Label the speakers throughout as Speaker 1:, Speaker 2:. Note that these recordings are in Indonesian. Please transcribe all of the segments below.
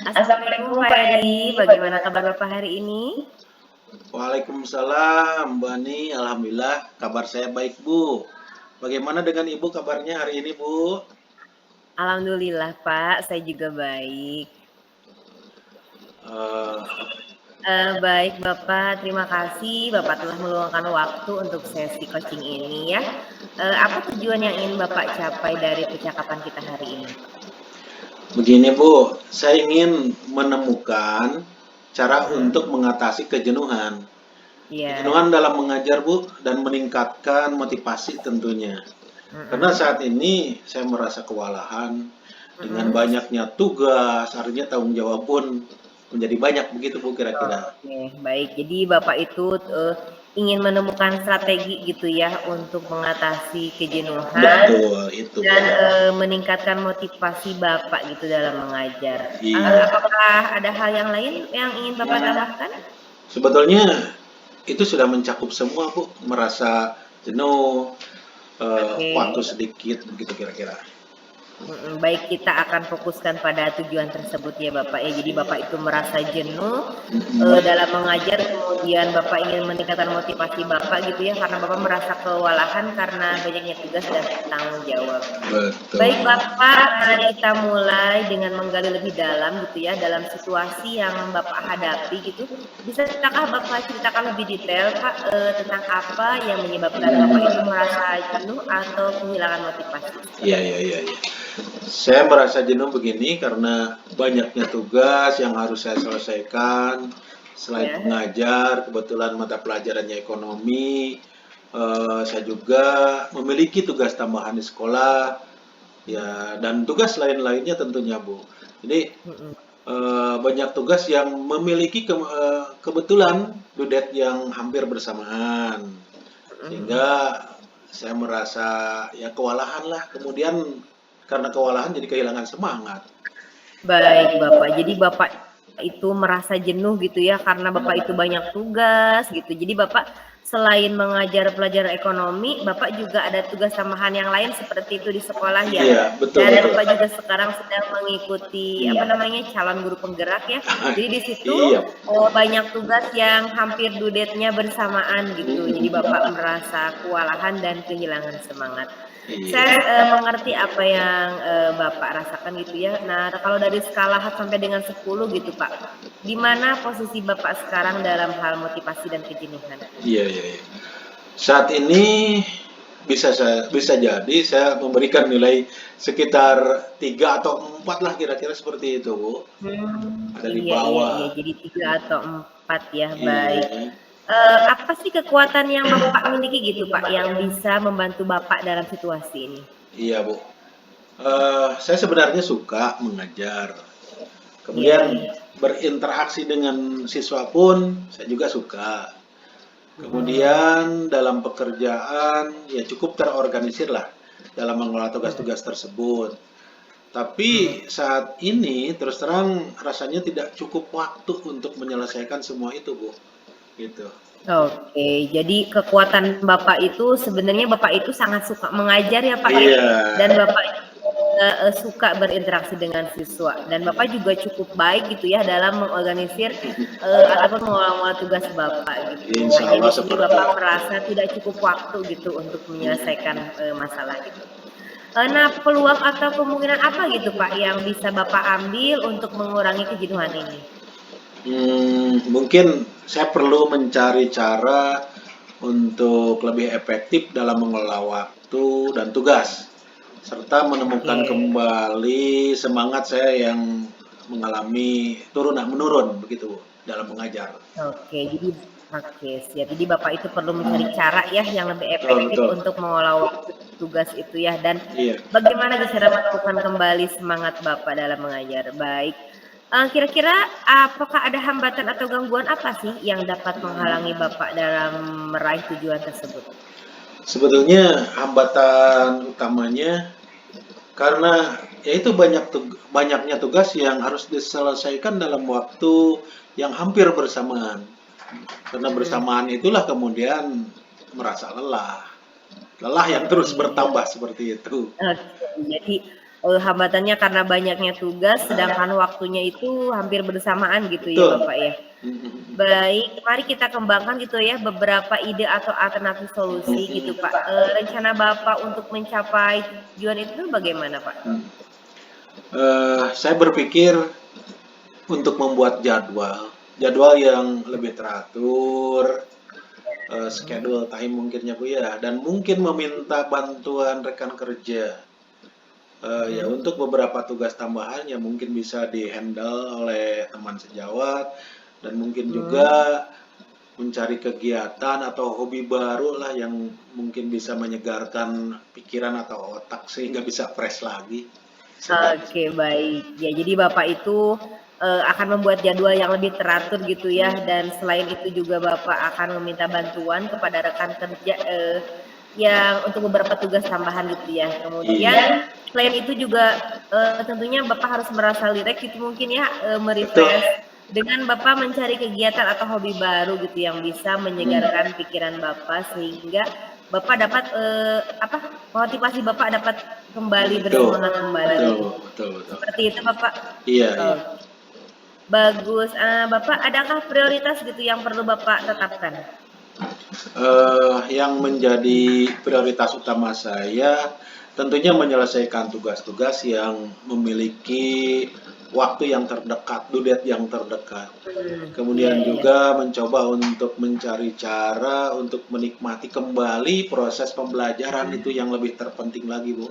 Speaker 1: Assalamualaikum Pak Edi, bagaimana kabar Bapak hari ini?
Speaker 2: Waalaikumsalam, Mbak Ani. Alhamdulillah, kabar saya baik, Bu. Bagaimana dengan Ibu kabarnya hari ini, Bu?
Speaker 1: Alhamdulillah Pak, saya juga baik.
Speaker 2: Eh,
Speaker 1: Baik Bapak, terima kasih Bapak telah meluangkan waktu untuk sesi coaching ini ya. Apa tujuan yang ingin Bapak capai dari percakapan kita hari ini?
Speaker 2: Begini, Bu, saya ingin menemukan cara
Speaker 1: Mm-mm.
Speaker 2: untuk mengatasi kejenuhan.
Speaker 1: Iya.
Speaker 2: Kejenuhan dalam mengajar, Bu, dan meningkatkan motivasi tentunya. Karena
Speaker 1: Mm-mm.
Speaker 2: saat ini saya merasa kewalahan dengan
Speaker 1: Mm-mm.
Speaker 2: banyaknya tugas, artinya tanggung jawab pun menjadi banyak begitu, Bu, kira-kira.
Speaker 1: Oke, baik. Jadi Bapak itu ingin menemukan strategi gitu ya untuk mengatasi kejenuhan
Speaker 2: Betul, itu, Bu.
Speaker 1: dan meningkatkan motivasi Bapak gitu dalam mengajar.
Speaker 2: Iya.
Speaker 1: Apakah ada hal yang lain yang ingin Bapak tambahkan?
Speaker 2: Sebetulnya itu sudah mencakup semua, Bu. Merasa jenuh,
Speaker 1: Oke.
Speaker 2: waktu sedikit, begitu kira-kira.
Speaker 1: Baik, kita akan fokuskan pada tujuan tersebut ya Bapak ya. Jadi Bapak itu merasa jenuh dalam mengajar, kemudian Bapak ingin meningkatkan motivasi Bapak gitu ya, karena Bapak merasa kewalahan karena banyaknya tugas dan tanggung jawab.
Speaker 2: Betul.
Speaker 1: Baik Bapak, mari kita mulai dengan menggali lebih dalam gitu ya, dalam situasi yang Bapak hadapi gitu. Bisakah Bapak ceritakan lebih detail Pak tentang apa yang menyebabkan Bapak itu merasa jenuh atau kehilangan motivasi?
Speaker 2: Iya,
Speaker 1: Seperti
Speaker 2: iya,
Speaker 1: itu.
Speaker 2: iya, iya. Saya merasa jenuh begini karena banyaknya tugas yang harus saya selesaikan. Selain
Speaker 1: Ya.
Speaker 2: pengajar, kebetulan mata pelajarannya ekonomi. Saya juga memiliki tugas tambahan di sekolah, ya, dan tugas lain-lainnya tentunya, Bu. Jadi
Speaker 1: Mhm.
Speaker 2: banyak tugas yang memiliki kebetulan due date yang hampir bersamaan,
Speaker 1: Mhm mhm.
Speaker 2: sehingga saya merasa ya kewalahan lah. Kemudian karena kewalahan jadi kehilangan semangat.
Speaker 1: Baik Bapak, jadi Bapak itu merasa jenuh gitu ya karena Bapak itu banyak tugas gitu. Jadi Bapak selain mengajar pelajaran ekonomi, Bapak juga ada tugas tambahan yang lain seperti itu di sekolah ya?
Speaker 2: Iya, betul,
Speaker 1: Dan
Speaker 2: betul.
Speaker 1: Bapak juga sekarang sedang mengikuti apa namanya, calon guru penggerak ya. Jadi di situ,
Speaker 2: Iya.
Speaker 1: banyak tugas yang hampir due date-nya bersamaan gitu. Jadi Bapak merasa kewalahan dan kehilangan semangat.
Speaker 2: Iya.
Speaker 1: Saya, mengerti apa yang, Bapak rasakan gitu ya. Nah, kalau dari skala 1 sampai dengan 10 gitu, Pak, di mana posisi Bapak sekarang dalam hal motivasi dan kejenuhan?
Speaker 2: Iya, iya, iya. Saat ini bisa jadi saya memberikan nilai sekitar 3 atau 4 lah kira-kira seperti itu, Bu. Ada di
Speaker 1: Iya iya iya,
Speaker 2: bawah.
Speaker 1: jadi 3 atau 4 ya, baik.
Speaker 2: Iya.
Speaker 1: Apa sih kekuatan yang Bapak miliki gitu, Pak, yang bisa membantu Bapak dalam situasi ini?
Speaker 2: Iya, Bu. Saya sebenarnya suka mengajar.
Speaker 1: Iya
Speaker 2: Kemudian
Speaker 1: iya.
Speaker 2: berinteraksi dengan siswa pun saya juga suka.
Speaker 1: Mhm.
Speaker 2: Kemudian dalam pekerjaan ya cukup terorganisir lah dalam mengelola
Speaker 1: Mhm.
Speaker 2: tugas-tugas tersebut.
Speaker 1: Mhm.
Speaker 2: Tapi saat ini terus terang rasanya tidak cukup waktu untuk menyelesaikan semua itu, Bu. Gitu.
Speaker 1: Oke, jadi kekuatan Bapak itu sebenarnya Bapak itu sangat suka mengajar ya, Pak, ya?
Speaker 2: Iya.
Speaker 1: Dan Bapak juga, suka berinteraksi dengan siswa dan Bapak juga cukup baik gitu ya dalam mengorganisir, ataupun mengolah tugas Bapak gitu.
Speaker 2: Insya
Speaker 1: Hanya
Speaker 2: Allah
Speaker 1: di sini
Speaker 2: seperti
Speaker 1: Bapak
Speaker 2: itu.
Speaker 1: merasa tidak cukup waktu gitu untuk menyelesaikan, masalah itu. Nah, peluang atau kemungkinan apa gitu, Pak, yang bisa Bapak ambil untuk mengurangi kejenuhan ini?
Speaker 2: Mungkin saya perlu mencari cara untuk lebih efektif dalam mengelola waktu dan tugas, serta menemukan
Speaker 1: Oke.
Speaker 2: kembali semangat saya yang mengalami turun menurun begitu Bu, dalam mengajar.
Speaker 1: Oke, jadi oke, siap. Jadi Bapak itu perlu mencari cara ya yang lebih
Speaker 2: Betul,
Speaker 1: efektif
Speaker 2: betul.
Speaker 1: untuk mengolah waktu tugas itu ya, dan
Speaker 2: Iya.
Speaker 1: bagaimana gitu cara menemukan kembali semangat Bapak dalam mengajar? Baik, kira-kira apakah ada hambatan atau gangguan apa sih yang dapat menghalangi Bapak dalam meraih tujuan tersebut?
Speaker 2: Sebetulnya hambatan utamanya karena yaitu banyaknya tugas yang harus diselesaikan dalam waktu yang hampir bersamaan. Karena
Speaker 1: Mhm,
Speaker 2: bersamaan itulah kemudian merasa lelah. Lelah yang
Speaker 1: oke.
Speaker 2: terus bertambah seperti itu.
Speaker 1: Oke, jadi hambatannya karena banyaknya tugas, sedangkan waktunya itu hampir bersamaan gitu ya
Speaker 2: Betul.
Speaker 1: Bapak ya. Baik, mari kita kembangkan gitu ya beberapa ide atau alternatif solusi gitu Pak. Rencana Bapak untuk mencapai tujuan itu bagaimana Pak?
Speaker 2: Saya berpikir untuk membuat jadwal yang lebih teratur, schedule time mungkinnya Bu ya, dan mungkin meminta bantuan rekan kerja. Ya untuk beberapa tugas tambahan yang mungkin bisa di-handle oleh teman sejawat, dan mungkin juga mencari kegiatan atau hobi baru lah yang mungkin bisa menyegarkan pikiran atau otak sehingga bisa fresh lagi.
Speaker 1: Oke, baik. Ya, jadi Bapak itu, akan membuat jadwal yang lebih teratur gitu ya, dan selain itu juga Bapak akan meminta bantuan kepada rekan kerja, yang untuk beberapa tugas tambahan gitu ya.
Speaker 2: Iya,
Speaker 1: Kemudian selain itu juga, tentunya Bapak harus merasa rileks gitu mungkin ya,
Speaker 2: betul.
Speaker 1: dengan Bapak mencari kegiatan atau hobi baru gitu yang bisa menyegarkan pikiran Bapak sehingga Bapak dapat, motivasi Bapak dapat kembali
Speaker 2: Betul,
Speaker 1: bersemangat kembali
Speaker 2: betul,
Speaker 1: gitu.
Speaker 2: betul, betul.
Speaker 1: Seperti itu Bapak?
Speaker 2: Iya, iya.
Speaker 1: Oh, bagus. Bapak adakah prioritas gitu yang perlu Bapak tetapkan?
Speaker 2: Yang menjadi prioritas utama saya tentunya menyelesaikan tugas-tugas yang memiliki waktu yang terdekat, due date yang terdekat.
Speaker 1: Iya
Speaker 2: Kemudian
Speaker 1: iya.
Speaker 2: juga mencoba untuk mencari cara untuk menikmati kembali proses pembelajaran itu yang lebih terpenting lagi, Bu.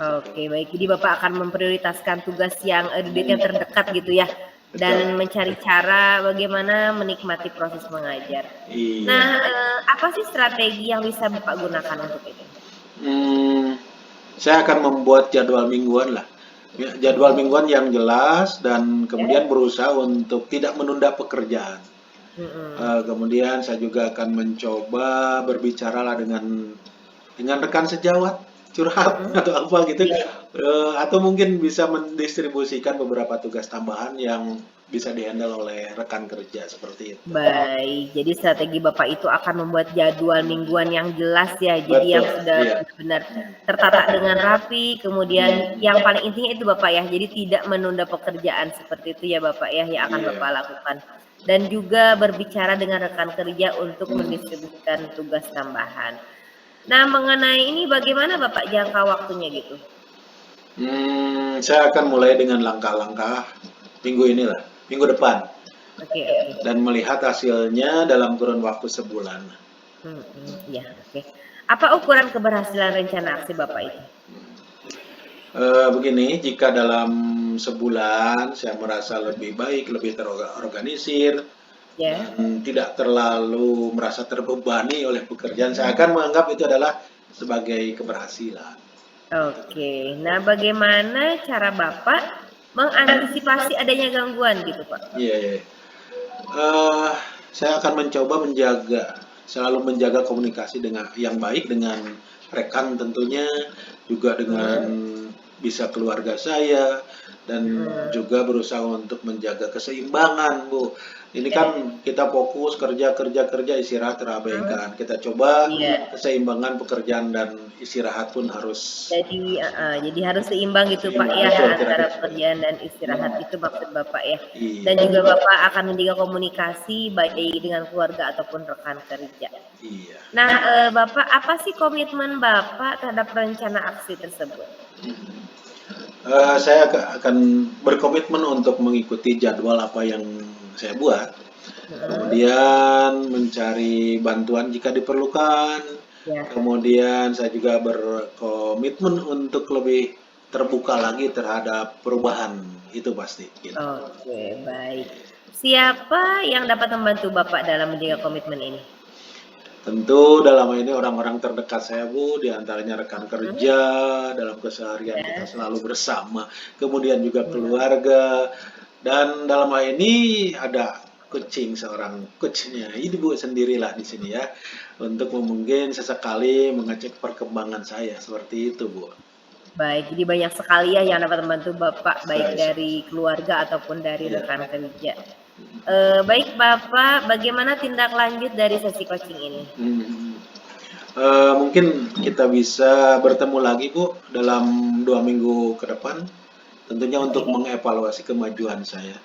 Speaker 1: Oke, baik. Jadi Bapak akan memprioritaskan tugas yang, due terdekat gitu ya,
Speaker 2: Betul.
Speaker 1: dan mencari cara bagaimana menikmati proses mengajar.
Speaker 2: Iya.
Speaker 1: Nah, apa sih strategi yang bisa Bapak gunakan untuk itu?
Speaker 2: Hmm, saya akan membuat jadwal mingguan lah. Ya, jadwal mingguan yang jelas dan
Speaker 1: Ya?
Speaker 2: kemudian berusaha untuk tidak menunda pekerjaan.
Speaker 1: Mhm.
Speaker 2: Kemudian saya juga akan mencoba berbicara lah dengan rekan sejawat, curhat
Speaker 1: Mhm.
Speaker 2: atau apa gitu,
Speaker 1: Iya.
Speaker 2: atau mungkin bisa mendistribusikan beberapa tugas tambahan yang bisa dihandle oleh rekan kerja seperti itu.
Speaker 1: Baik, jadi strategi Bapak itu akan membuat jadwal mingguan yang jelas ya, jadi yang
Speaker 2: Betul,
Speaker 1: sudah
Speaker 2: iya.
Speaker 1: benar-benar tertata dengan rapi, kemudian yang paling intinya itu Bapak ya, jadi tidak menunda pekerjaan seperti itu ya Bapak ya, yang akan
Speaker 2: Iya.
Speaker 1: Bapak lakukan. Dan juga berbicara dengan rekan kerja untuk mendistribusikan tugas tambahan. Nah, mengenai ini bagaimana Bapak jangka waktunya gitu?
Speaker 2: Saya akan mulai dengan langkah-langkah minggu inilah, minggu depan,
Speaker 1: Oke oke.
Speaker 2: dan melihat hasilnya dalam kurun waktu sebulan.
Speaker 1: Iya, oke. Apa ukuran keberhasilan rencana aksi Bapak itu?
Speaker 2: Begini, jika dalam sebulan saya merasa lebih baik, lebih terorganisir,
Speaker 1: Ya?
Speaker 2: dan tidak terlalu merasa terbebani oleh pekerjaan, saya akan menganggap itu adalah sebagai keberhasilan.
Speaker 1: Oke. Nah, bagaimana cara Bapak mengantisipasi adanya gangguan gitu, Pak?
Speaker 2: Iya, iya. Eh, saya akan mencoba selalu menjaga komunikasi dengan yang baik dengan rekan tentunya, juga dengan
Speaker 1: Mhm,
Speaker 2: bisa keluarga saya, dan
Speaker 1: mhm.
Speaker 2: juga berusaha untuk menjaga keseimbangan, Bu. Ini
Speaker 1: Ya,
Speaker 2: kan kita fokus kerja kerja kerja, istirahat
Speaker 1: mhm,
Speaker 2: terabaikan. Kita coba
Speaker 1: iya.
Speaker 2: keseimbangan pekerjaan dan istirahat pun harus
Speaker 1: Jadi harus seimbang gitu, Pak,
Speaker 2: seimbang.
Speaker 1: ya,
Speaker 2: Betul,
Speaker 1: antara
Speaker 2: kira-kira seperti itu.
Speaker 1: pekerjaan dan istirahat, itu maksud Bapak ya?
Speaker 2: Iya,
Speaker 1: Dan juga Bapak akan menjaga komunikasi baik dengan keluarga ataupun rekan kerja.
Speaker 2: iya.
Speaker 1: Nah, Bapak, apa sih komitmen Bapak terhadap rencana aksi tersebut?
Speaker 2: Saya akan berkomitmen untuk mengikuti jadwal apa yang saya buat,
Speaker 1: Mhm,
Speaker 2: kemudian mencari bantuan jika diperlukan,
Speaker 1: ya.
Speaker 2: kemudian saya juga berkomitmen untuk lebih terbuka lagi terhadap perubahan, itu pasti, gitu.
Speaker 1: Oke, baik. Siapa yang dapat membantu Bapak dalam menjaga komitmen ini?
Speaker 2: Tentu dalam hal ini orang-orang terdekat saya, Bu, di antaranya rekan
Speaker 1: Mhm,
Speaker 2: kerja, dalam keseharian kita
Speaker 1: ya,
Speaker 2: selalu bersama, kemudian juga
Speaker 1: mhm.
Speaker 2: keluarga, dan dalam hal ini ada coaching, seorang coachnya, ibu sendirilah di sini ya, untuk mungkin sesekali mengecek perkembangan saya, seperti itu, Bu.
Speaker 1: Baik, jadi banyak sekali ya yang dapat membantu Bapak, baik
Speaker 2: Saya,
Speaker 1: dari keluarga ataupun dari
Speaker 2: iya.
Speaker 1: rekan kerja. Baik Bapak, bagaimana tindak lanjut dari sesi coaching ini?
Speaker 2: Hmm. Mungkin kita bisa bertemu lagi Bu dalam 2 minggu ke depan, tentunya untuk
Speaker 1: Oke.
Speaker 2: mengevaluasi kemajuan saya.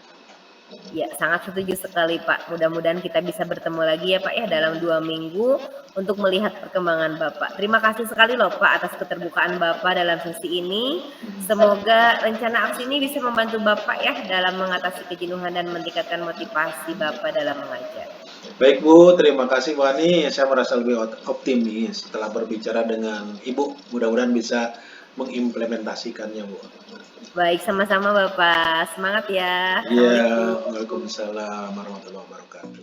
Speaker 1: Ya, sangat setuju sekali Pak. Mudah-mudahan kita bisa bertemu lagi ya Pak ya dalam 2 minggu untuk melihat perkembangan Bapak. Terima kasih sekali loh Pak atas keterbukaan Bapak dalam sesi ini. Semoga rencana aksi ini bisa membantu Bapak ya dalam mengatasi kejenuhan dan meningkatkan motivasi Bapak dalam mengajar.
Speaker 2: Baik Bu, terima kasih Bu Ani. Saya merasa lebih optimis setelah berbicara dengan Ibu. Mudah-mudahan bisa mengimplementasikannya Bu.
Speaker 1: Baik, sama-sama Bapak. Semangat ya.
Speaker 2: Iya,
Speaker 1: Assalamualaikum.
Speaker 2: Waalaikumsalam warahmatullahi wabarakatuh.